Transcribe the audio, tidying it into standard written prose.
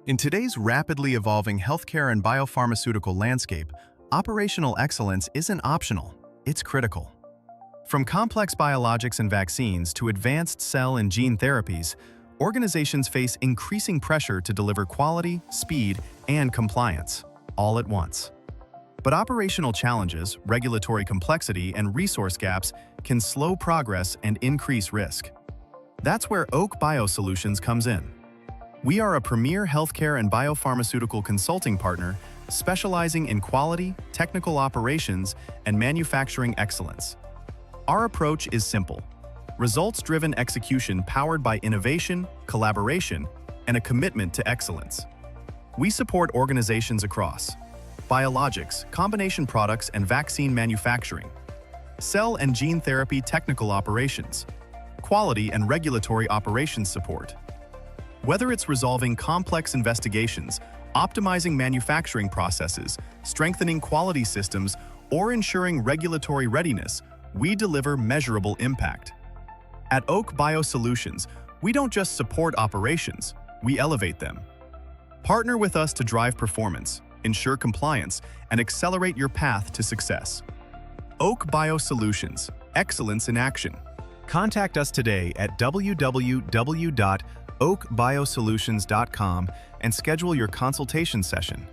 In today's rapidly evolving healthcare and biopharmaceutical landscape, operational excellence isn't optional, it's critical. From complex biologics and vaccines to advanced cell and gene therapies, organizations face increasing pressure to deliver quality, speed, and compliance, all at once. But operational challenges, regulatory complexity, and resource gaps can slow progress and increase risk. That's where OAAK Biosolutions comes in. We are a premier healthcare and biopharmaceutical consulting partner specializing in quality, technical operations, and manufacturing excellence. Our approach is simple: results-driven execution powered by innovation, collaboration, and a commitment to excellence. We support organizations across biologics, combination products and vaccine manufacturing, cell and gene therapy technical operations, quality and regulatory operations support. Whether it's resolving complex investigations, optimizing manufacturing processes, strengthening quality systems, or ensuring regulatory readiness, we deliver measurable impact. At OAAK Biosolutions, we don't just support operations, we elevate them. Partner with us to drive performance, ensure compliance, and accelerate your path to success. OAAK Biosolutions, excellence in action. Contact us today at www.oakbiosolutions.com and schedule your consultation session.